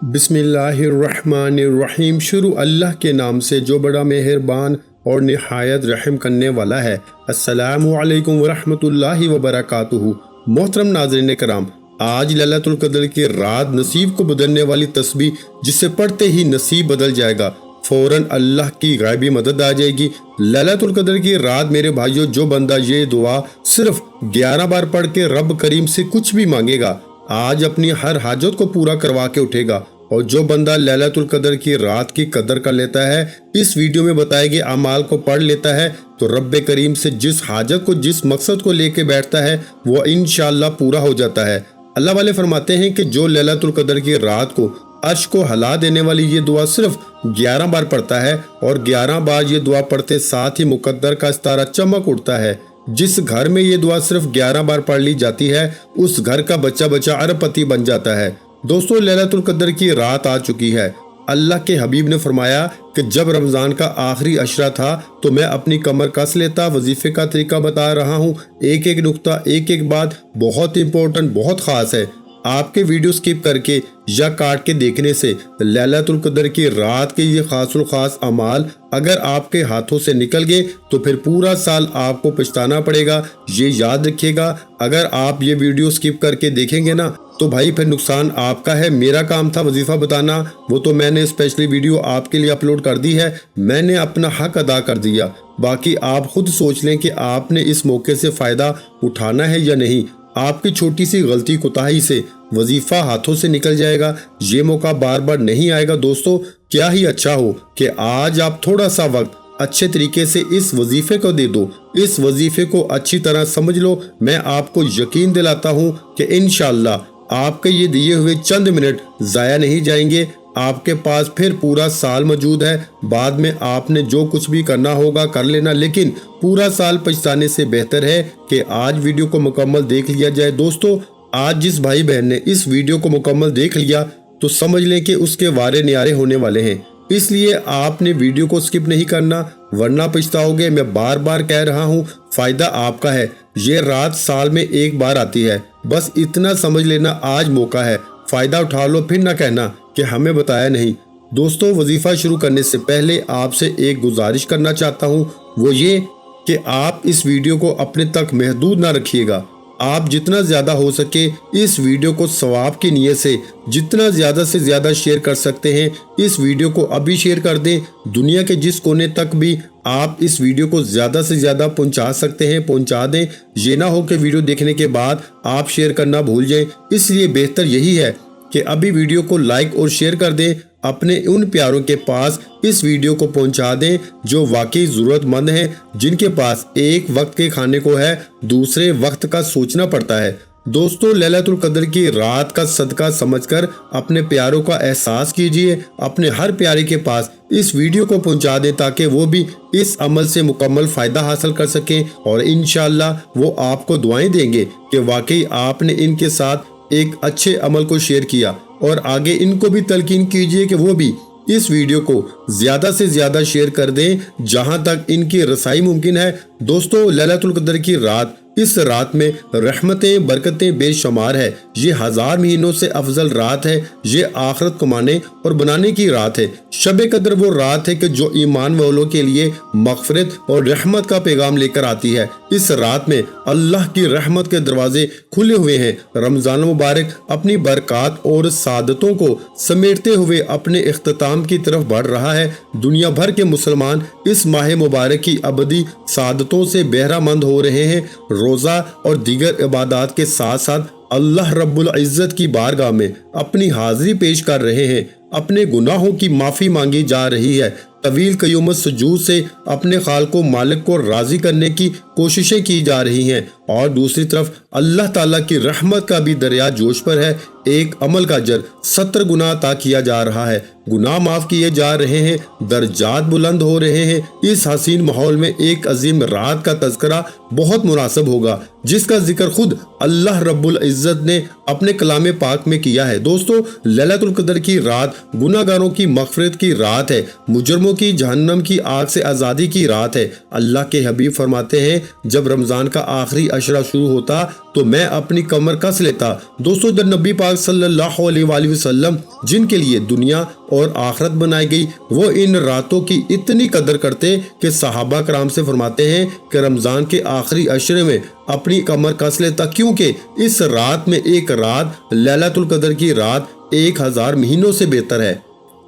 बिस्मिल्लाहिर्रहमानिर्रहीम। शुरू अल्लाह के नाम से जो बड़ा मेहरबान और निहायत रहम करने वाला है। अस्सलामु अलैकुम वरहमतुल्लाहि वबरकातुहू। मोहतरम नाज़रीन कराम, आज लैलतुल क़द्र की रात नसीब को बदलने वाली तस्बीह जिसे पढ़ते ही नसीब बदल जाएगा, फौरन अल्लाह की गायबी मदद आ जाएगी। लैलतुल क़द्र की रात मेरे भाइयों, जो बंदा ये दुआ सिर्फ 11 बार पढ़ के रब करीम से कुछ भी मांगेगा, आज अपनी हर हाजत को पूरा करवा के उठेगा। और जो बंदा लैलतुल क़द्र की रात की कदर कर लेता है, इस वीडियो में बताए गए अमाल को पढ़ लेता है, तो रब करीम से जिस हाजत को, जिस मकसद को लेके बैठता है, वो इंशाअल्लाह पूरा हो जाता है। अल्लाह वाले फरमाते हैं कि जो लैलतुल क़द्र की रात को अर्श को हिला देने वाली ये दुआ सिर्फ 11 बार पढ़ता है, और 11 बार ये दुआ पढ़ते साथ ही मुकद्दर का सितारा चमक उठता है। जिस घर में ये दुआ सिर्फ 11 बार पढ़ ली जाती है, उस घर का बच्चा बच्चा अरबपति बन जाता है। दोस्तों, लैलतुल क़द्र की रात आ चुकी है। अल्लाह के हबीब ने फरमाया कि जब रमज़ान का आखिरी अशरा था तो मैं अपनी कमर कस लेता। वजीफे का तरीका बता रहा हूँ, एक एक नुक्ता, एक एक बात बहुत इंपॉर्टेंट, बहुत ख़ास है। आपके वीडियो स्किप करके या काट के देखने से लैलतुल क़द्र की रात के ये खासुल खास अमाल अगर आपके हाथों से निकल गए तो फिर पूरा साल आपको पछताना पड़ेगा। ये याद रखिएगा, अगर आप ये वीडियो स्किप करके देखेंगे ना तो भाई फिर नुकसान आपका है। मेरा काम था वजीफा बताना, वो तो मैंने स्पेशली वीडियो आपके लिए अपलोड कर दी है, मैंने अपना हक अदा कर दिया। बाकी आप खुद सोच लें कि आपने इस मौके से फ़ायदा उठाना है या नहीं। आपकी छोटी सी गलती कोताही से वजीफा हाथों से निकल जाएगा, ये मौका बार बार नहीं आएगा। दोस्तों, क्या ही अच्छा हो कि आज आप थोड़ा सा वक्त अच्छे तरीके से इस वजीफे को दे दो, इस वजीफे को अच्छी तरह समझ लो। मैं आपको यकीन दिलाता हूँ कि इंशाअल्लाह आपके ये दिए हुए चंद मिनट ज़ाया नहीं जाएंगे। आपके पास फिर पूरा साल मौजूद है। बाद में आपने जो कुछ भी करना होगा कर लेना, लेकिन पूरा साल पछताने से बेहतर है कि आज वीडियो को मुकम्मल देख लिया जाए। दोस्तों, आज जिस भाई बहन ने इस वीडियो को मुकम्मल देख लिया तो समझ लें कि उसके वारे न्यारे होने वाले हैं। इसलिए आपने वीडियो को स्किप नहीं करना, वरना पछताओगे। मैं बार बार कह रहा हूँ, फ़ायदा आपका है। ये रात साल में एक बार आती है, बस इतना समझ लेना, आज मौका है, फ़ायदा उठा लो। फिर ना कहना कि हमें बताया नहीं। दोस्तों, वजीफा शुरू करने से पहले आपसे एक गुजारिश करना चाहता हूँ, वो ये कि आप इस वीडियो को अपने तक महदूद ना रखिएगा। आप जितना ज़्यादा हो सके इस वीडियो को सवाब की नीयत से जितना ज़्यादा से ज़्यादा शेयर कर सकते हैं, इस वीडियो को अभी शेयर कर दें। दुनिया के जिस कोने तक भी आप इस वीडियो को ज़्यादा से ज़्यादा पहुंचा सकते हैं, पहुंचा दें। ये ना हो कि वीडियो देखने के बाद आप शेयर करना भूल जाएं। इसलिए बेहतर यही है कि अभी वीडियो को लाइक और शेयर कर दें, अपने उन प्यारों के पास इस वीडियो को पहुंचा दें जो वाकई ज़रूरतमंद हैं, जिनके पास एक वक्त के खाने को है, दूसरे वक्त का सोचना पड़ता है। दोस्तों, लैलतुल क़द्र की रात का सदका समझकर अपने प्यारों का एहसास कीजिए, अपने हर प्यारे के पास इस वीडियो को पहुंचा दें ताकि वो भी इस अमल से मुकम्मल फ़ायदा हासिल कर सकें, और इंशाअल्लाह वो आपको दुआएं देंगे कि वाकई आपने इनके साथ एक अच्छे अमल को शेयर किया। और आगे इनको भी तलकीन कीजिए कि वो भी इस वीडियो को ज़्यादा से ज़्यादा शेयर कर दें जहां तक इनकी रसाई मुमकिन है। दोस्तों, लैलतुल क़द्र की रात, इस रात में रहमतें बरकतें बेशुमार है। ये 1000 महीनों से अफजल रात है। ये आखिरत कमाने और बनाने की रात है। शब कद्र वो रात है कि जो ईमान वालों के लिए मग़फ़िरत और रहमत का पैगाम लेकर आती है। इस रात में अल्लाह की रहमत के दरवाजे खुले हुए हैं। रमज़ान मुबारक अपनी बरक़ात और सादतों को समेटते हुए अपने इख्तिताम की तरफ बढ़ रहा है। दुनिया भर के मुसलमान इस माह मुबारक की अबदी सादतों से बहरामंद हो रहे हैं। रोज़ा और दीगर इबादत के साथ साथ अल्लाह रब्बुल इज़्ज़त की बारगाह में अपनी हाज़िरी पेश कर रहे हैं। अपने गुनाहों की माफ़ी मांगी जा रही है। तवील क़यामत सुजूद से अपने खालिक़ मालिक को राज़ी करने की कोशिशें की जा रही हैं, और दूसरी तरफ अल्लाह ताला की रहमत का भी दरिया जोश पर है। एक अमल का अजर 70 गुना अता किया जा रहा है। गुनाह माफ़ किए जा रहे हैं, दर्जात बुलंद हो रहे हैं। इस हसीन माहौल में एक अजीम रात का तज़किरा बहुत मुनासिब होगा, जिसका जिक्र खुद अल्लाह रब्बुल इज़्ज़त ने अपने कलाम पाक में किया है। دوستو لیلۃ القدر کی رات گناہگاروں کی مغفرت کی رات ہے، مجرموں کی جہنم کی آگ سے آزادی کی رات ہے۔ اللہ کے حبیب فرماتے ہیں جب رمضان کا آخری عشرہ شروع ہوتا تو میں اپنی کمر کس لیتا۔ دوستو جب نبی پاک صلی اللہ علیہ وآلہ وسلم جن کے لیے دنیا اور آخرت بنائی گئی وہ ان راتوں کی اتنی قدر کرتے کہ صحابہ کرام سے فرماتے ہیں کہ رمضان کے آخری عشرے میں اپنی کمر کس لیتا، کیونکہ اس رات میں ایک رات لیلۃ القدر کی رات 1000 مہینوں سے بہتر ہے۔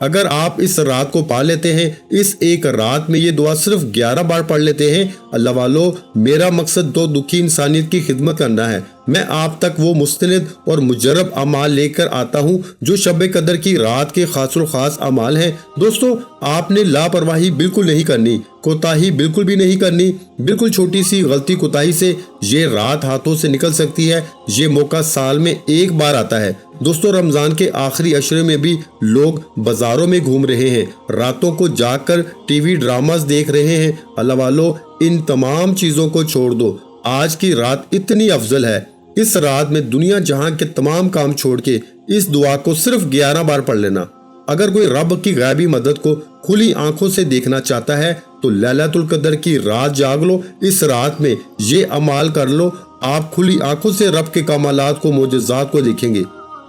اگر آپ اس رات کو پا لیتے ہیں، اس ایک رات میں یہ دعا صرف 11 بار پڑھ لیتے ہیں، اللہ والو میرا مقصد تو دکھی انسانیت کی خدمت کرنا ہے۔ میں آپ تک وہ مستند اور مجرب اعمال لے کر آتا ہوں جو شب قدر کی رات کے خاص الخاص اعمال ہیں۔ دوستو آپ نے لاپرواہی بالکل نہیں کرنی، کوتاہی بالکل بھی نہیں کرنی۔ بالکل چھوٹی سی غلطی کوتاہی سے یہ رات ہاتھوں سے نکل سکتی ہے۔ یہ موقع سال میں ایک بار آتا ہے۔ دوستو رمضان کے آخری عشرے میں بھی لوگ بازاروں میں گھوم رہے ہیں، راتوں کو جاگ کر ٹی وی ڈراماز دیکھ رہے ہیں۔ اللہ والو ان تمام چیزوں کو چھوڑ دو، آج کی رات اتنی افضل ہے۔ اس رات میں دنیا جہاں کے تمام کام چھوڑ کے اس دعا کو صرف 11 بار پڑھ لینا۔ اگر کوئی رب کی غیبی مدد کو کھلی آنکھوں سے دیکھنا چاہتا ہے تو لیلۃ القدر کی رات جاگ لو، اس رات میں یہ عمال کر لو، آپ کھلی آنکھوں سے رب کے کمالات کو، معجزات کو دیکھیں گے۔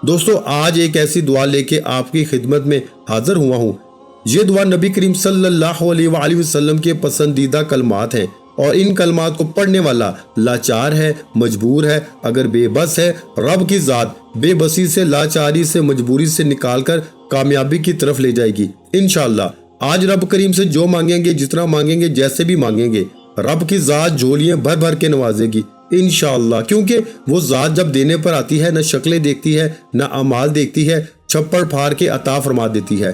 دوستو آج ایک ایسی دعا لے کے آپ کی خدمت میں حاضر ہوا ہوں۔ یہ دعا نبی کریم صلی اللہ علیہ وآلہ وسلم کے پسندیدہ کلمات ہیں اور ان کلمات کو پڑھنے والا لاچار ہے، مجبور ہے، اگر بے بس ہے، رب کی ذات بے بسی سے، لاچاری سے، مجبوری سے نکال کر کامیابی کی طرف لے جائے گی انشاءاللہ۔ آج رب کریم سے جو مانگیں گے، جتنا مانگیں گے، جیسے بھی مانگیں گے، رب کی ذات جھولیاں بھر بھر کے نوازے گی انشاءاللہ، کیونکہ وہ ذات جب دینے پر آتی ہے نہ شکلیں دیکھتی ہے نہ اعمال دیکھتی ہے، چھپڑ پھاڑ کے عطا فرما دیتی ہے۔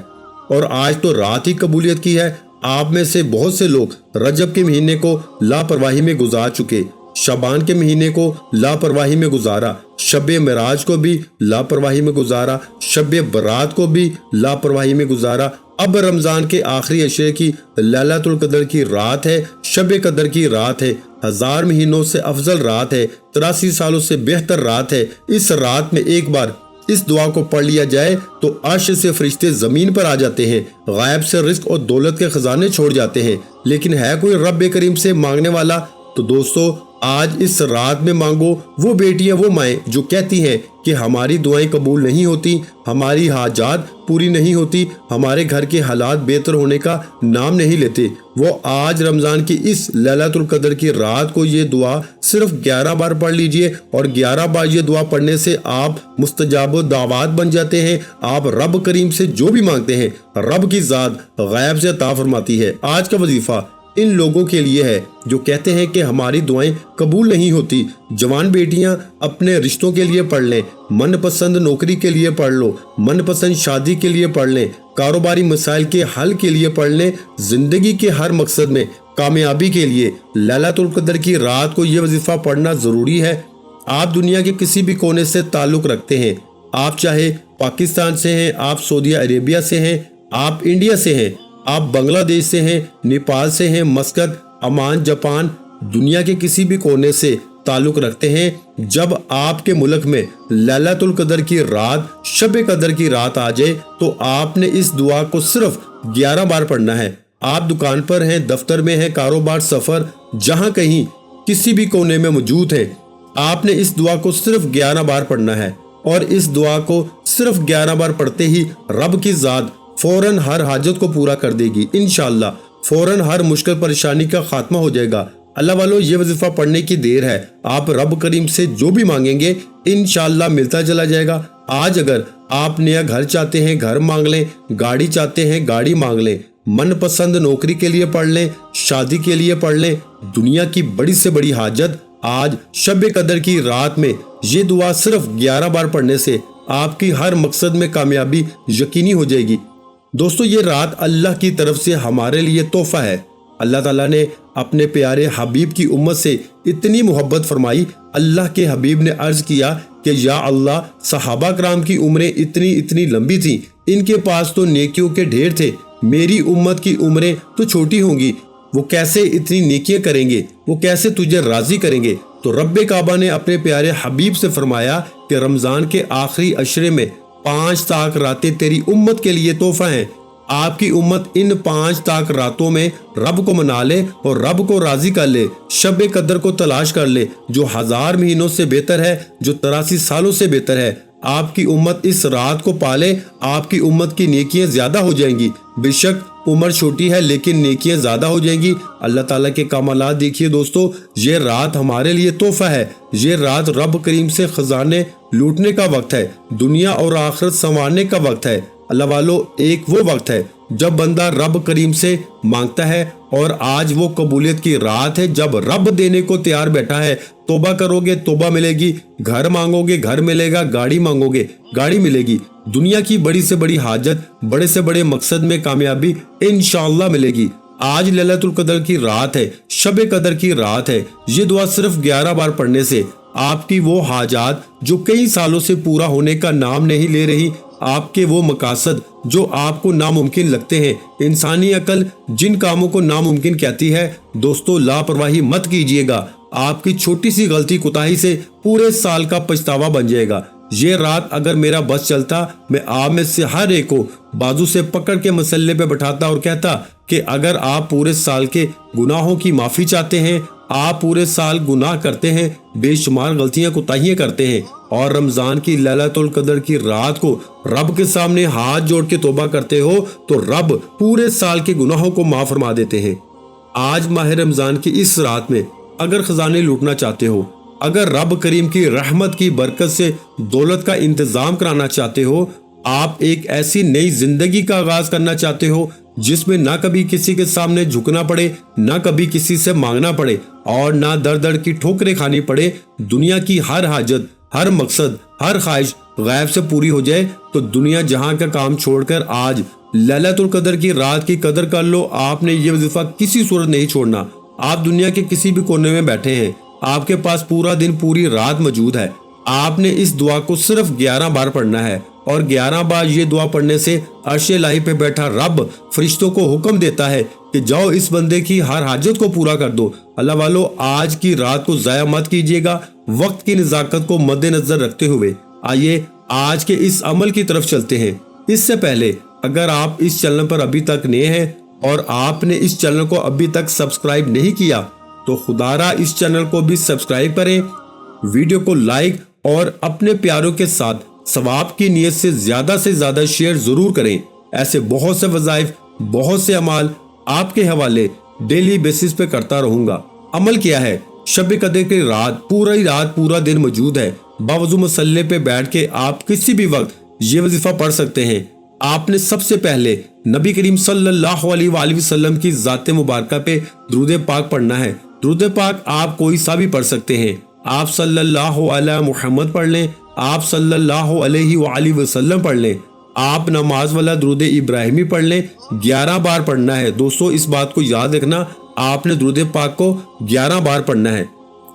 اور آج تو رات ہی قبولیت کی ہے۔ آپ میں سے بہت سے لوگ رجب کے مہینے کو لاپرواہی میں گزار چکے، شعبان کے مہینے کو لاپرواہی میں گزارا، شب معراج کو بھی لاپرواہی میں گزارا، شب برات کو بھی لاپرواہی میں گزارا۔ اب رمضان کے آخری عشرے کی لیلۃ القدر کی رات ہے، شب قدر کی رات ہے، 1000 مہینوں سے افضل رات ہے، 83 سالوں سے بہتر رات ہے۔ اس رات میں ایک بار اس دعا کو پڑھ لیا جائے تو عرش سے فرشتے زمین پر آ جاتے ہیں، غیب سے رزق اور دولت کے خزانے چھوڑ جاتے ہیں۔ لیکن ہے کوئی رب کریم سے مانگنے والا؟ تو دوستو آج اس رات میں مانگو۔ وہ بیٹیاں، وہ مائیں جو کہتی ہیں کہ ہماری دعائیں قبول نہیں ہوتی، ہماری حاجات پوری نہیں ہوتی، ہمارے گھر کے حالات بہتر ہونے کا نام نہیں لیتے، وہ آج رمضان کی اس لیلۃ القدر کی رات کو یہ دعا صرف 11 بار پڑھ لیجئے، اور 11 بار یہ دعا پڑھنے سے آپ مستجاب الدعوات بن جاتے ہیں۔ آپ رب کریم سے جو بھی مانگتے ہیں رب کی ذات غیب سے عطا فرماتی ہے۔ آج کا وظیفہ ان لوگوں کے لیے ہے جو کہتے ہیں کہ ہماری دعائیں قبول نہیں ہوتی۔ جوان بیٹیاں اپنے رشتوں کے لیے پڑھ لیں، من پسند نوکری کے لیے پڑھ لو، من پسند شادی کے لیے پڑھ لیں، کاروباری مسائل کے حل کے لیے پڑھ لیں، زندگی کے ہر مقصد میں کامیابی کے لیے لیلۃ القدر کی رات کو یہ وظیفہ پڑھنا ضروری ہے۔ آپ دنیا کے کسی بھی کونے سے تعلق رکھتے ہیں، آپ چاہے پاکستان سے ہیں، آپ سعودی عربیہ سے ہیں، آپ انڈیا سے ہیں، آپ بنگلہ دیش سے ہیں، نیپال سے ہیں، مسقط، عمان، جاپان، دنیا کے کسی بھی کونے سے تعلق رکھتے ہیں، جب آپ کے ملک میں لیلۃ القدر کی رات، شب قدر کی رات آ جائے تو آپ نے اس دعا کو صرف 11 بار پڑھنا ہے۔ آپ دکان پر ہیں، دفتر میں ہیں، کاروبار، سفر، جہاں کہیں کسی بھی کونے میں موجود ہیں، آپ نے اس دعا کو صرف 11 بار پڑھنا ہے، اور اس دعا کو صرف 11 بار پڑھتے ہی رب کی ذات فوراً ہر حاجت کو پورا کر دے گی انشاءاللہ، فوراً ہر مشکل پریشانی کا خاتمہ ہو جائے گا۔ اللہ والو یہ وظیفہ پڑھنے کی دیر ہے، آپ رب کریم سے جو بھی مانگیں گے انشاءاللہ ملتا چلا جائے گا۔ آج اگر آپ نیا گھر چاہتے ہیں گھر مانگ لیں، گاڑی چاہتے ہیں گاڑی مانگ لیں، من پسند نوکری کے لیے پڑھ لیں، شادی کے لیے پڑھ لیں، دنیا کی بڑی سے بڑی حاجت آج شب قدر کی رات میں یہ دعا صرف 11 بار پڑھنے سے آپ کی ہر مقصد میں کامیابی یقینی ہو جائے گی۔ دوستو یہ رات اللہ کی طرف سے ہمارے لیے تحفہ ہے۔ اللہ تعالیٰ نے اپنے پیارے حبیب کی امت سے اتنی محبت فرمائی، اللہ کے حبیب نے عرض کیا کہ یا اللہ صحابہ کرام کی عمریں اتنی لمبی تھیں، ان کے پاس تو نیکیوں کے ڈھیر تھے، میری امت کی عمریں تو چھوٹی ہوں گی، وہ کیسے اتنی نیکیاں کریں گے، وہ کیسے تجھے راضی کریں گے؟ تو رب کعبہ نے اپنے پیارے حبیب سے فرمایا کہ رمضان کے آخری عشرے میں 5 ताक रातें तेरी उम्मत के लिए तोहफा हैं। आपकी उम्मत इन 5 ताक रातों में रब को मना ले और रब को राजी कर ले। शब कदर को तलाश कर ले जो 1000 महीनों से बेहतर है, जो 83 सालों से बेहतर है। आपकी उम्मत इस रात को पाले, आपकी उम्मत की नेकियां ज्यादा हो जाएंगी। बेशक उम्र छोटी है लेकिन नेकियां ज्यादा हो जाएंगी। अल्लाह ताला के कमालात देखिए दोस्तों, ये रात हमारे लिए तोहफा है। ये रात रब करीम से खजाने लूटने का वक्त है, दुनिया और आखिरत संवारने का वक्त है। अल्लाह वालों, एक वो वक्त है जब बंदा रब करीम से मांगता है और आज वो कबूलियत की रात है जब रब देने को तैयार बैठा है। तोबा करोगे तोबा मिलेगी, घर मांगोगे घर मिलेगा, गाड़ी मांगोगे गाड़ी मिलेगी। दुनिया की बड़ी से बड़ी हाजत, बड़े से बड़े मकसद में कामयाबी इंशाअल्लाह मिलेगी। आज लैलतुल कदर की रात है, शब कदर की रात है। ये दुआ सिर्फ 11 बार पढ़ने से आपकी वो हाजात जो कई सालों से पूरा होने का नाम नहीं ले रही, आपके वो मकासद जो आपको नामुमकिन लगते हैं, इंसानी अकल जिन कामों को नामुमकिन कहती है, दोस्तों लापरवाही मत कीजिएगा। आपकी छोटी सी गलती कुताही से पूरे साल का पछतावा बन जाएगा। ये रात अगर मेरा बस चलता, मैं आप में से हर एक को बाजू से पकड़ के मसल्ले पे बैठाता और कहता कि अगर आप पूरे साल के गुनाहों की माफी चाहते हैं, आप पूरे साल गुनाह करते हैं, बेशुमार गलतियां कुताहियां करते हैं और रमजान की लैलतुल कदर की रात को रब के सामने हाथ जोड़ के तौबा करते हो तो रब पूरे साल के गुनाहों को माफ फरमा देते हैं। आज माह रमजान की इस रात में अगर खजाने लूटना चाहते हो, अगर रब करीम की रहमत की बरकत से दौलत का इंतजाम कराना चाहते हो, आप एक ऐसी नई जिंदगी का आगाज करना चाहते हो जिसमें ना कभी किसी के सामने झुकना पड़े, ना कभी किसी से मांगना पड़े और ना दर दर की ठोकरें खानी पड़े, दुनिया की हर हाजत, हर मकसद, हर ख्वाहिश गैब से पूरी हो जाए, तो दुनिया जहां का काम छोड़कर आज लैलतुल कदर की रात की कदर कर लो। आपने ये वजीफा किसी सूरत नहीं छोड़ना। आप दुनिया के किसी भी कोने में बैठे हैं, आपके पास पूरा दिन पूरी रात मौजूद है। आपने इस दुआ को सिर्फ 11 बार पढ़ना है और 11 बार ये दुआ पढ़ने से अर्श इलाही पे बैठा रब फरिश्तों को हुक्म देता है कि जाओ इस बंदे की हर हाजत को पूरा कर दो। अल्लाह वालों, आज की रात को जाया मत कीजिएगा। वक्त की नजाकत को मद्देनजर रखते हुए आइए आज के इस अमल की तरफ चलते हैं। इससे पहले अगर आप इस चैनल पर अभी तक नए हैं और आपने इस चैनल को अभी तक सब्सक्राइब नहीं किया तो खुदारा इस चैनल को भी सब्सक्राइब करें, वीडियो को लाइक और अपने प्यारों के साथ सवाब की नीयत से ज्यादा शेयर जरूर करें। ऐसे बहुत से वज़ाइफ, बहुत से अमाल आपके हवाले डेली बेसिस पे करता रहूंगा। अमल क्या है? शब कदर की रात पूरा दिन मौजूद है। बावजू मसल्ले पे बैठ के आप किसी भी वक्त ये वजीफा पढ़ सकते हैं। आपने सबसे पहले नबी करीम सल्लल्लाहु अलैहि वसल्लम की ज़ात मुबारका पे दुरूद पाक पढ़ना है। दुरूद पाक आप कोई सा भी पढ़ सकते हैं। आप सल्लल्लाहु अलैहि मुहम्मद पढ़ लें, आप सल्लल्लाहु अलैहि वसल्लम पढ़ लें, आप नमाज वाला दुरूद इब्राहिमी पढ़ लें। 11 बार पढ़ना है दोस्तों, इस बात को याद रखना, आपने दुरूद पाक को 11 बार पढ़ना है।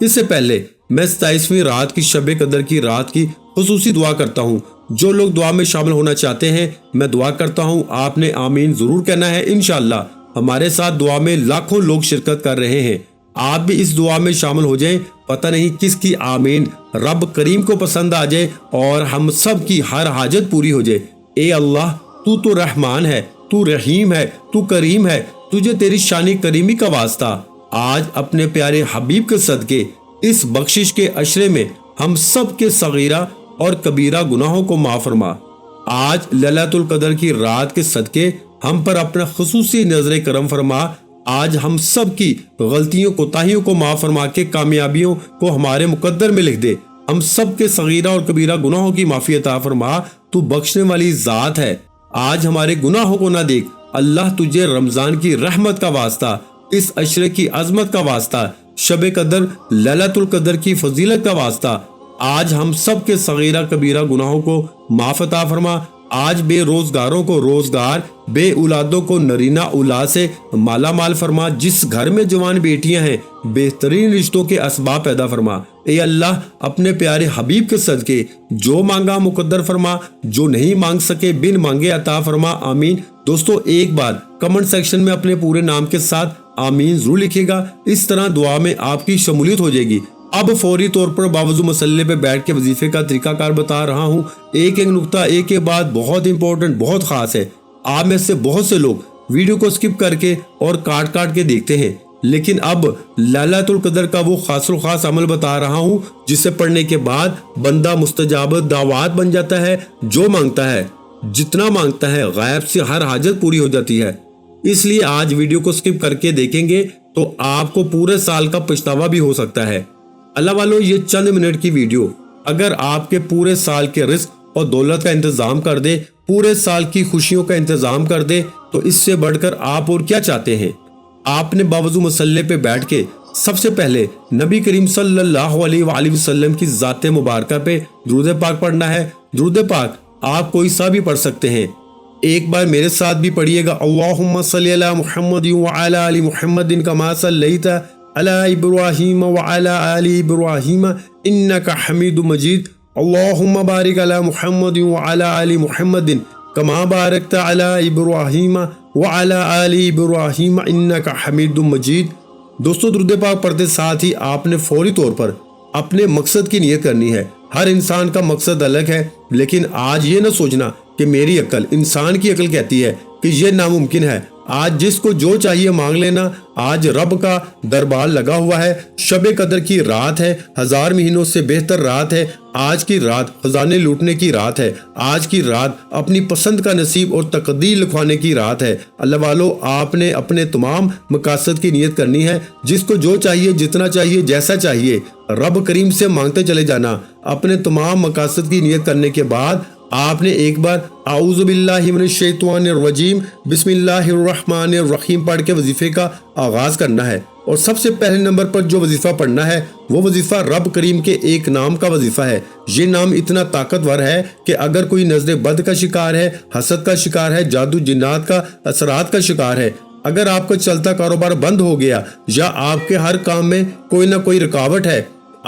इससे पहले मैं 27वीं रात की शब कदर की रात की खुसूसी दुआ करता हूँ। जो लोग दुआ में शामिल होना चाहते हैं, मैं दुआ करता हूँ, आपने आमीन जरूर कहना है। इंशाअल्लाह हमारे साथ दुआ में लाखों लोग शिरकत कर रहे हैं, आप भी इस दुआ में शामिल हो जाएं। पता नहीं किसकी आमीन रब करीम को पसंद आ जाए और हम सब की हर हाजत पूरी हो जाए। ए अल्लाह, तू तो रहमान है, तू रहीम है, तू करीम है, तुझे तेरी शानी करीमी का वास्ता। आज अपने प्यारे हबीब के सदके इस बख्शिश के अशरे में हम सब के सगीरा और कबीरा गुनाहों को माफ फरमा। आज लैलतुल कदर की रात के सदके हम पर अपना खुसूसी नजर करम फरमा। आज हम सब की गलतियों कोताहियों को माफ फरमा के कामयाबियों को हमारे मुकद्दर में लिख दे। हम सब के सगीरा और कबीरा गुनाहों की माफी अता फरमा। तू बख्शने वाली जात है। आज हमारे गुनाहों को ना देख अल्लाह, तुझे रमजान की रहमत का वास्ता, इस अशरे की अजमत का वास्ता, शब कदर लैलतुल कदर की फजीलत का वास्ता, आज हम सब के सगीरा कबीरा गुनाहों को माफ अता फरमा। आज बेरोजगारों को रोजगार, बे औलादों को नरीना औलाद से माला माल फरमा। जिस घर में जवान बेटियां हैं, बेहतरीन रिश्तों के असबाब पैदा फरमा। ए अल्लाह, अपने प्यारे हबीब के सदके जो मांगा मुकद्दर फरमा, जो नहीं मांग सके बिन मांगे अता फरमा। आमीन। दोस्तों, एक बार कमेंट सेक्शन में अपने पूरे नाम के साथ आमीन जरूर लिखिएगा। इस तरह दुआ में आपकी शमूलियत हो जाएगी। اب فوری طور پر باوضو مسئلے پہ بیٹھ کے وظیفے کا طریقہ کار بتا رہا ہوں، ایک ایک نقطہ ایک ایک بات بہت امپورٹنٹ، بہت خاص ہے۔ آپ میں سے بہت سے لوگ ویڈیو کو سکپ کر کے اور کاٹ کے دیکھتے ہیں، لیکن اب لیلۃ القدر کا وہ خاص الخاص عمل بتا رہا ہوں جسے پڑھنے کے بعد بندہ مستجاب دعوات بن جاتا ہے، جو مانگتا ہے جتنا مانگتا ہے غیب سے ہر حاجت پوری ہو جاتی ہے۔ اس لیے آج ویڈیو کو سکپ کر کے دیکھیں گے تو آپ کو پورے سال کا پچھتاوا بھی ہو سکتا ہے۔ اللہ والو، یہ چند منٹ کی ویڈیو اگر آپ کے پورے سال کے رزق اور دولت کا انتظام کر دے، پورے سال کی خوشیوں کا انتظام کر دے، تو اس سے بڑھ کر آپ اور کیا چاہتے ہیں؟ آپ نے باوضو مسئلے پہ بیٹھ کے سب سے پہلے نبی کریم صلی اللہ علیہ وآلہ وسلم کی ذات مبارکہ پہ درود پاک پڑھنا ہے۔ درود پاک آپ کوئی سا بھی پڑھ سکتے ہیں، ایک بار میرے ساتھ بھی پڑھیے گا۔ اللہم صلی علی محمد وعلی آل محمد کما صلیت علی ابراہیم وعلی آل ابراہیم انک حمید مجید، اللہم بارک علی محمد وعلی آل محمد کما بارکت علی ابراہیم وعلی آل ابراہیم انک حمید مجید۔ دوستو، درود پاک پڑھتے ساتھ ہی آپ نے فوری طور پر اپنے مقصد کی نیت کرنی ہے۔ ہر انسان کا مقصد الگ ہے، لیکن آج یہ نہ سوچنا کہ میری عقل، انسان کی عقل کہتی ہے کہ یہ ناممکن ہے۔ آج جس کو جو چاہیے مانگ لینا۔ آج رب کا دربار لگا ہوا ہے، شب قدر کی رات ہے، 1000 مہینوں سے بہتر رات ہے۔ آج کی رات خزانے لوٹنے کی رات ہے، آج کی رات اپنی پسند کا نصیب اور تقدیر لکھوانے کی رات ہے۔ اللہ والو، آپ نے اپنے تمام مقاصد کی نیت کرنی ہے، جس کو جو چاہیے، جتنا چاہیے، جیسا چاہیے، رب کریم سے مانگتے چلے جانا۔ اپنے تمام مقاصد کی نیت کرنے کے بعد آپ نے ایک بار اعوذ باللہ من الشیطان الرجیم بسم اللہ الرحمن الرحیم پڑھ کے وظیفے کا آغاز کرنا ہے۔ اور سب سے پہلے نمبر پر جو وظیفہ پڑھنا ہے وہ وظیفہ رب کریم کے ایک نام کا وظیفہ ہے۔ یہ نام اتنا طاقتور ہے کہ اگر کوئی نظر بد کا شکار ہے، حسد کا شکار ہے، جادو جنات کا اثرات کا شکار ہے، اگر آپ کا چلتا کاروبار بند ہو گیا یا آپ کے ہر کام میں کوئی نہ کوئی رکاوٹ ہے،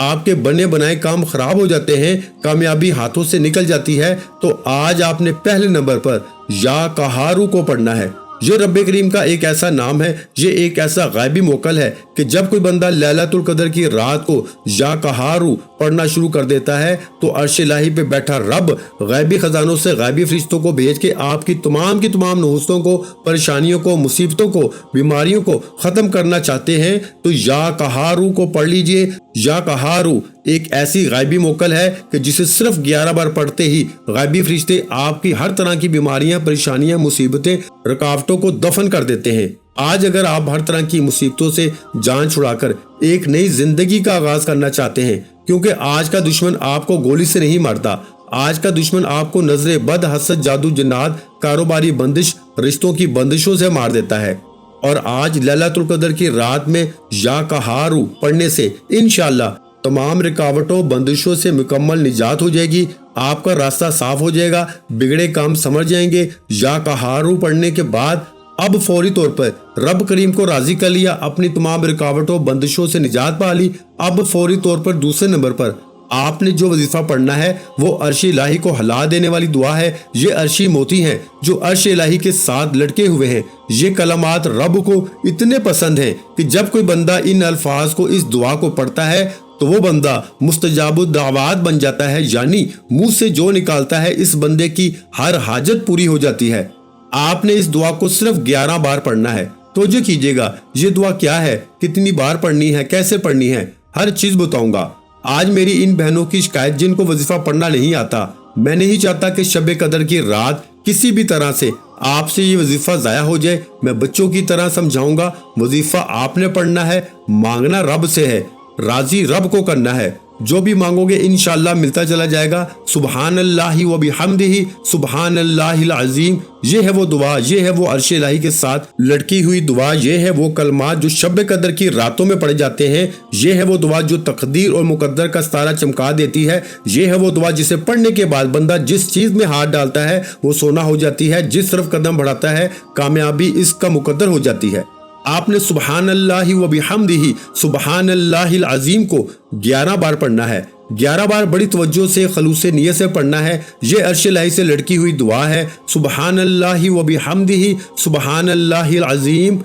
آپ کے بنے بنائے کام خراب ہو جاتے ہیں، کامیابی ہاتھوں سے نکل جاتی ہے، تو آج آپ نے پہلے نمبر پر یا قہارو کو پڑھنا ہے۔ یہ رب کریم کا ایک ایسا نام ہے، یہ ایک ایسا غیبی موکل ہے کہ جب کوئی بندہ لیلۃ القدر کی رات کو یا قہارو پڑھنا شروع کر دیتا ہے تو عرش الہی پہ بیٹھا رب غیبی خزانوں سے غیبی فرشتوں کو بھیج کے آپ کی تمام نحوستوں کو، پریشانیوں کو، مصیبتوں کو، بیماریوں کو ختم کرنا چاہتے ہیں تو یا قہارو کو پڑھ لیجئے۔ یا قہارو ایک ایسی غیبی موکل ہے کہ جسے صرف 11 بار پڑھتے ہی غیبی فرشتے آپ کی ہر طرح کی بیماریاں، پریشانیاں، مصیبتیں، رکاوٹوں کو دفن کر دیتے ہیں۔ آج اگر آپ ہر طرح کی مصیبتوں سے جان چھڑا کر ایک نئی زندگی کا آغاز کرنا چاہتے ہیں، کیونکہ آج کا دشمن آپ کو گولی سے نہیں مارتا، آج کا دشمن آپ کو نظر بد، حسد، جادو جنات، کاروباری بندش، رشتوں کی بندشوں سے مار دیتا ہے۔ اور آج لیلۃ القدر کی رات میں یا قہارو پڑھنے سے انشاءاللہ تمام رکاوٹوں، بندشوں سے مکمل نجات ہو جائے گی، آپ کا راستہ صاف ہو جائے گا، بگڑے کام سمجھ جائیں گے۔ یا قہارو پڑھنے کے بعد اب فوری طور پر رب کریم کو راضی کر لیا، اپنی تمام رکاوٹوں، بندشوں سے نجات پا لی۔ اب فوری طور پر دوسرے نمبر پر آپ نے جو وظیفہ پڑھنا ہے وہ عرش الہی کو ہلا دینے والی دعا ہے۔ یہ عرشی موتی ہیں جو عرش الہی کے ساتھ لٹکے ہوئے ہیں۔ یہ کلمات رب کو اتنے پسند ہیں کہ جب کوئی بندہ ان الفاظ کو، اس دعا کو پڑھتا ہے تو وہ بندہ مستجاب الدعوات بن جاتا ہے، یعنی منہ سے جو نکالتا ہے اس بندے کی ہر حاجت پوری ہو جاتی ہے۔ آپ نے اس دعا کو صرف 11 بار پڑھنا ہے۔ توجہ کیجئے گا، یہ دعا کیا ہے، کتنی بار پڑھنی ہے، کیسے پڑھنی ہے، ہر چیز بتاؤں گا۔ آج میری ان بہنوں کی شکایت جن کو وظیفہ پڑھنا نہیں آتا، میں نہیں چاہتا کہ شب قدر کی رات کسی بھی طرح سے آپ سے یہ وظیفہ ضائع ہو جائے۔ میں بچوں کی طرح سمجھاؤں گا، وظیفہ آپ نے پڑھنا ہے، مانگنا رب سے ہے، راضی رب کو کرنا ہے۔ جو بھی مانگو گے انشاءاللہ ملتا چلا جائے گا۔ سبحان اللہ و بحمدہ سبحان اللہ العظیم، یہ ہے وہ دعا، یہ ہے وہ عرش الہی کے ساتھ لٹکی ہوئی دعا، یہ ہے وہ کلمات جو شب قدر کی راتوں میں پڑھے جاتے ہیں، یہ ہے وہ دعا جو تقدیر اور مقدر کا ستارہ چمکا دیتی ہے، یہ ہے وہ دعا جسے پڑھنے کے بعد بندہ جس چیز میں ہاتھ ڈالتا ہے وہ سونا ہو جاتی ہے، جس طرف قدم بڑھاتا ہے کامیابی اس کا مقدر ہو جاتی ہے۔ آپ نے سبحان اللہ و بحمدہ سبحان اللہ العظیم کو 11 بار پڑھنا ہے۔ 11 بار بڑی توجہ سے، خلوص نیت سے پڑھنا ہے۔ یہ عرش الہی سے لڑکی ہوئی دعا ہے، سبحان اللہ و بحمدہ سبحان اللہ العظیم۔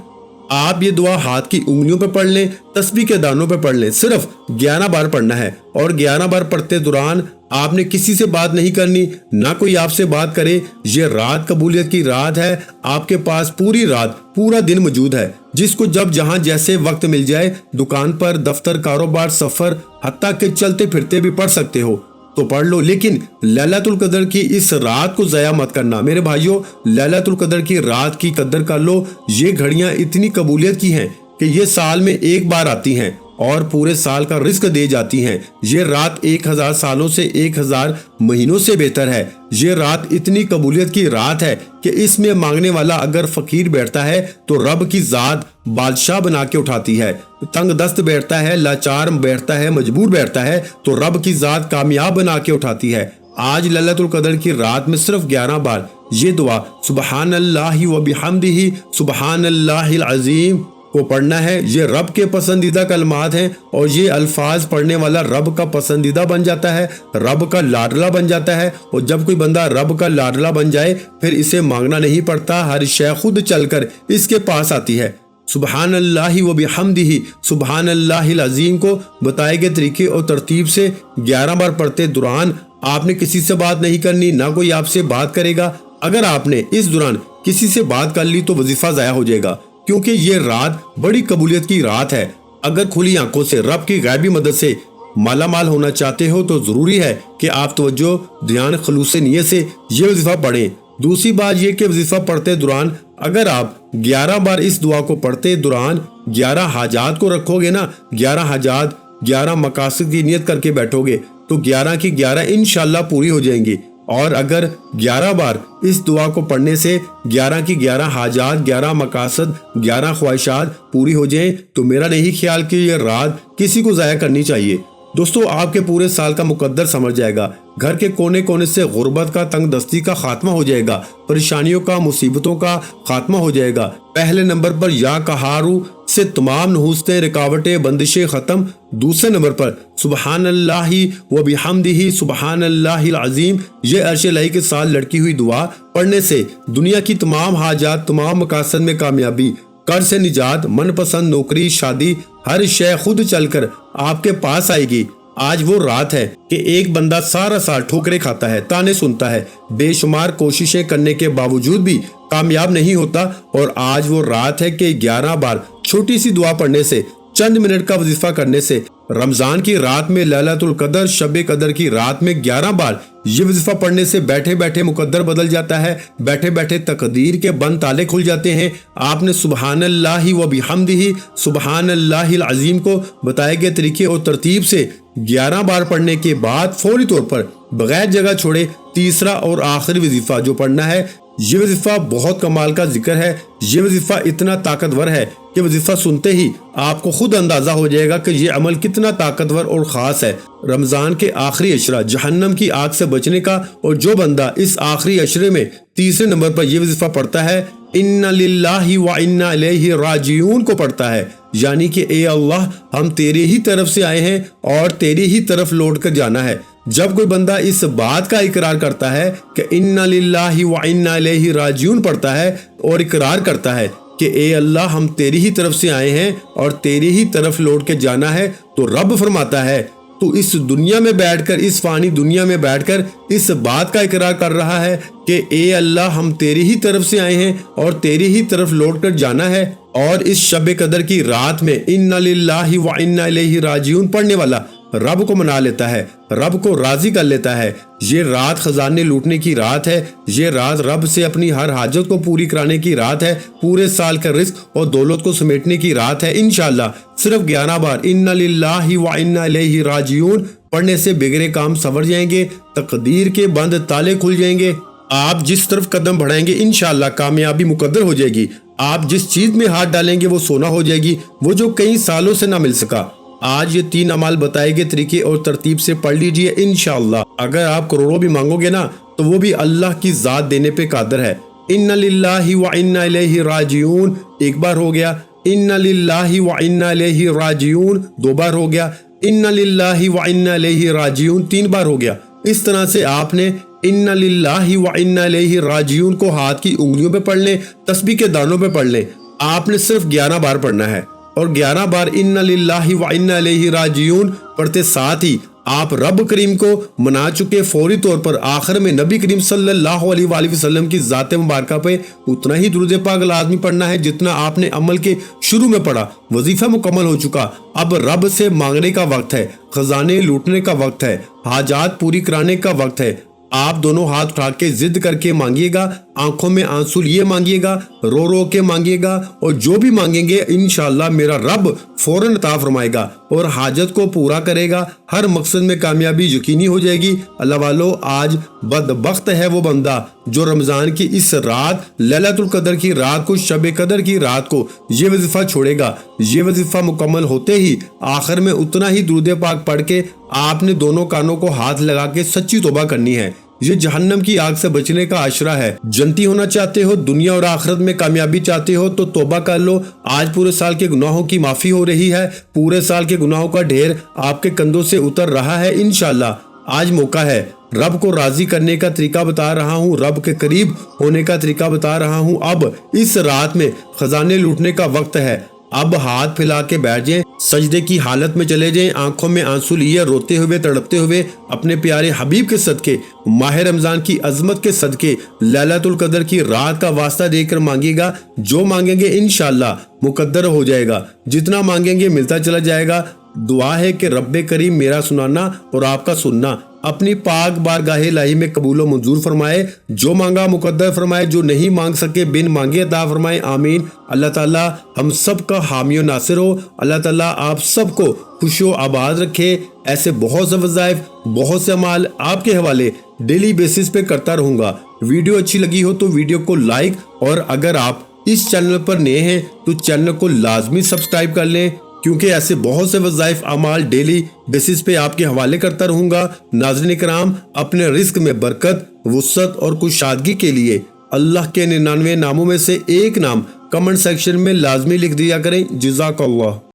आप ये दुआ हाथ की उंगलियों पे पढ़ लें, तस्बीह के दानों पे पढ़ लें। सिर्फ 11 बार पढ़ना है और 11 बार पढ़ते दौरान आपने किसी से बात नहीं करनी, ना कोई आपसे बात करे। ये रात कबूलियत की रात है। आपके पास पूरी रात पूरा दिन मौजूद है, जिसको जब जहां जैसे वक्त मिल जाए, दुकान पर, दफ्तर, कारोबार, सफर, हत्ता के चलते फिरते भी पढ़ सकते हो तो पढ़ लो। लेकिन लैलतुल कदर की इस रात को ज़ाया मत करना मेरे भाइयों। लैलतुल कदर की रात की कदर कर लो। ये घड़ियां इतनी कबूलियत की हैं कि ये साल में एक बार आती हैं और पूरे साल का रिस्क दे जाती हैं। ये रात 1000 सालों से 1000 महीनों से बेहतर है। ये रात इतनी कबूलियत की रात है कि इसमें मांगने वाला अगर फकीर बैठता है तो रब की जात बादशाह बना के उठाती है। तंग दस्त बैठता है, लाचार बैठता है, मजबूर बैठता है तो रब की जात कामयाब बना के उठाती है। आज लैलतुल कदर की रात में सिर्फ 11 बार ये दुआ सुबहानल्लाहि व बिहम्दिही सुबहानल्लाहिल अज़ीम को पढ़ना है। ये रब के पसंदीदा कलमात हैं और ये अल्फाज पढ़ने वाला रब का पसंदीदा बन जाता है, रब का लाडला बन जाता है। और जब कोई बंदा रब का लाडला बन जाए फिर इसे मांगना नहीं पड़ता, हर शय खुद चलकर इसके पास आती है। सुबहानल्लाहि व बिहम्दिही सुबहानल्लाहिल अज़ीम को बताए गए तरीके और तरतीब से 11 बार पढ़ते दौरान आपने किसी से बात नहीं करनी, ना कोई आपसे बात करेगा। अगर आपने इस दौरान किसी से बात कर ली तो वजीफा ज़ाया हो जाएगा, क्योंकि ये रात बड़ी कबूलियत की रात है। अगर खुली आंखों से रब की गैबी मदद से माला माल होना चाहते हो तो जरूरी है कि आप तवज्जो, ध्यान, खलूस नियत से ये वजीफा पढ़ें। दूसरी बात ये कि वजीफा पढ़ते दौरान अगर आप 11 बार इस दुआ को पढ़ते दौरान 11 हाजात को रखोगे ना, 11 हाजात 11 मकासद की नियत करके बैठोगे तो 11 की 11 इंशाल्लाह पूरी हो जाएंगी। और अगर 11 बार इस दुआ को पढ़ने से 11 की 11 हाजात, 11 मकासद, 11 ख्वाहिशात पूरी हो जाएं तो मेरा नहीं ख्याल कि यह रात किसी को ज़ाया करनी चाहिए। दोस्तों, आपके पूरे साल का मुकद्दर समझ जाएगा। घर के कोने कोने से गुर्बत का, तंग दस्ती का खात्मा हो जाएगा, परेशानियों का, मुसीबतों का खात्मा हो जाएगा। पहले नंबर पर या कहारू से तमाम नहूसतें, रुकावटें, बंदिशें खत्म। दूसरे नंबर पर सुबहानल्लाहि व बिहम्दिही सुबहानल्लाहिल अज़ीम, ये अर्श इलाही के साथ लड़की हुई दुआ पढ़ने से दुनिया की तमाम हाजात, तमाम मकासद में कामयाबी, कर्ज से निजात, मनपसंद नौकरी, शादी, हर शय खुद चलकर आपके पास आएगी। आज वो रात है कि एक बंदा सारा साल ठोकरे खाता है, ताने सुनता है, बेशुमार कोशिशें करने के बावजूद भी कामयाब नहीं होता। और आज वो रात है कि 11 बार छोटी सी दुआ पढ़ने से, चंद मिनट का वजीफा करने से, रमजान की रात में लैलतुल कदर, शब कदर की रात में 11 बार ये वजीफा पढ़ने से बैठे बैठे मुकद्दर बदल जाता है, बैठे बैठे तकदीर के बंद ताले खुल जाते हैं। आपने सुबहानल्लाहि व बिहम्दिही सुबहानल्लाहिल अज़ीम को बताए गए तरीके और तरतीब से 11 बार पढ़ने के बाद फौरी तौर पर बगैर जगह छोड़े तीसरा और आखिरी वजीफा जो पढ़ना है, ये वजीफा बहुत कमाल का जिक्र है। ये वजीफा इतना ताकतवर है कि वजीफा सुनते ही आपको खुद अंदाजा हो जाएगा कि ये अमल कितना ताकतवर और खास है। रमजान के आखिरी अशरा जहन्नम की आग से बचने का, और जो बंदा इस आखिरी अशरे में तीसरे नंबर पर यह वजीफा पढ़ता है, इन्ना लिल्लाहि व इन्ना इलैहि राजिऊन को पढ़ता है, यानी कि ए अल्लाह, हम तेरी ही तरफ से आए हैं और तेरी ही तरफ लौट कर जाना है। जब कोई बंदा इस बात का इकरार करता है कि इन्ना लिल्लाहि व इन्ना इलैहि राजिऊन पढ़ता है और इकरार करता है कि ए अल्लाह, हम तेरी ही तरफ से आए हैं और तेरी ही तरफ लौट के जाना है, तो रब फरमाता है तो इस दुनिया में बैठकर, इस फानी दुनिया में बैठकर इस बात का इकरार कर रहा है कि ए अल्लाह, हम तेरी ही तरफ से आए हैं और तेरी ही तरफ लौट कर जाना है। और इस शब कदर की रात में इन्ना लिल्लाहि व इन्ना इलैहि राजिऊन पढ़ने वाला रब को मना लेता है, रब को राजी कर लेता है। ये रात खजाने लूटने की रात है। ये रात रब से अपनी हर हाजत को पूरी कराने की रात है। पूरे साल का रिस्क और दौलत को समेटने की रात है। इंशाल्लाह सिर्फ 11 बार इन्ना लिल्लाहि व इन्ना इलैहि राजिऊन पढ़ने से बिगड़े काम संवर जाएंगे, तकदीर के बंद ताले खुल जाएंगे। आप जिस तरफ कदम बढ़ाएंगे इंशाल्लाह कामयाबी मुकद्दर हो जाएगी। आप जिस चीज में हाथ डालेंगे वो सोना हो जाएगी, वो जो कई सालों से ना मिल सका। आज ये 3 अमाल बताए गए तरीके और तरतीब से पढ़ लीजिए। इंशाअल्लाह अगर आप करोड़ों भी मांगोगे ना तो वो भी अल्लाह की जात देने पे कादिर है। इन्ना लिल्लाहि व इन्ना इलैहि राजिऊन एक बार हो गया, इन्ना लिल्लाहि व इन्ना इलैहि राजिऊन 2 बार हो गया, इन्ना लिल्लाहि व इन्ना इलैहि राजिऊन 3 बार हो गया। इस तरह से आपने इन्ना लिल्लाहि व इन्ना इलैहि राजिऊन को हाथ की उंगलियों पे पढ़ लें, तस्बीह के दानों पे पढ़ लें। آپ نے صرف 11 بار پڑھنا ہے اور 11 بار انا للہ و انا الیہ راجعون پڑھتے ساتھ ہی آپ رب کریم کو منا چکے۔ فوری طور پر آخر میں نبی کریم صلی اللہ علیہ وآلہ وسلم کی ذات مبارکہ پہ اتنا ہی درود پاک لازمی پڑھنا ہے جتنا آپ نے عمل کے شروع میں پڑھا۔ وظیفہ مکمل ہو چکا، اب رب سے مانگنے کا وقت ہے، خزانے لوٹنے کا وقت ہے، حاجات پوری کرانے کا وقت ہے۔ آپ دونوں ہاتھ اٹھا کے ضد کر کے مانگیے گا، آنکھوں میں آنسو لیے مانگیے گا، رو رو کے مانگیے گا، اور جو بھی مانگیں گے انشاءاللہ میرا رب فوراً عطا فرمائے گا اور حاجت کو پورا کرے گا، ہر مقصد میں کامیابی یقینی ہو جائے گی۔ اللہ والو، آج بدبخت ہے وہ بندہ جو رمضان کی اس رات، لیلۃ القدر کی رات کو، شب قدر کی رات کو یہ وظیفہ چھوڑے گا۔ یہ وظیفہ مکمل ہوتے ہی آخر میں اتنا ہی درود پاک پڑھ کے آپ نے دونوں کانوں کو ہاتھ لگا کے سچی توبہ کرنی ہے۔ یہ جہنم کی آگ سے بچنے کا عشرہ ہے۔ جنتی ہونا چاہتے ہو، دنیا اور آخرت میں کامیابی چاہتے ہو تو توبہ کر لو۔ آج پورے سال کے گناہوں کی معافی ہو رہی ہے، پورے سال کے گناہوں کا ڈھیر آپ کے کندھوں سے اتر رہا ہے انشاءاللہ۔ آج موقع ہے، رب کو راضی کرنے کا طریقہ بتا رہا ہوں، رب کے قریب ہونے کا طریقہ بتا رہا ہوں۔ اب اس رات میں خزانے لوٹنے کا وقت ہے۔ اب ہاتھ پھیلا کے بیٹھ جائیں، سجدے کی حالت میں چلے جائیں، آنکھوں میں آنسو لیے روتے ہوئے تڑپتے ہوئے اپنے پیارے حبیب کے صدقے، ماہ رمضان کی عظمت کے صدقے، لیلۃ القدر کی رات کا واسطہ دے کر مانگیے گا۔ جو مانگیں گے انشاءاللہ مقدر ہو جائے گا، جتنا مانگیں گے ملتا چلا جائے گا۔ دعا ہے کہ رب کریم میرا سنانا اور آپ کا سننا اپنی پاک بارگاہ الہی میں قبول و منظور فرمائے، جو مانگا مقدر فرمائے، جو نہیں مانگ سکے بن مانگے عطا فرمائے، آمین۔ اللہ تعالیٰ ہم سب کا حامی و ناصر ہو۔ اللہ تعالیٰ آپ سب کو خوش و آباد رکھے۔ ایسے بہت سے وظائف، بہت سے اعمال آپ کے حوالے ڈیلی بیسس پہ کرتا رہوں گا۔ ویڈیو اچھی لگی ہو تو ویڈیو کو لائک، اور اگر آپ اس چینل پر نئے ہیں تو چینل کو لازمی سبسکرائب کر لیں، کیونکہ ایسے بہت سے وظائف اعمال ڈیلی بیسس پہ آپ کے حوالے کرتا رہوں گا۔ ناظرین کرام، اپنے رزق میں برکت، وسعت اور کشادگی کے لیے اللہ کے 99 ناموں میں سے ایک نام کمنٹ سیکشن میں لازمی لکھ دیا کریں۔ جزاک اللہ۔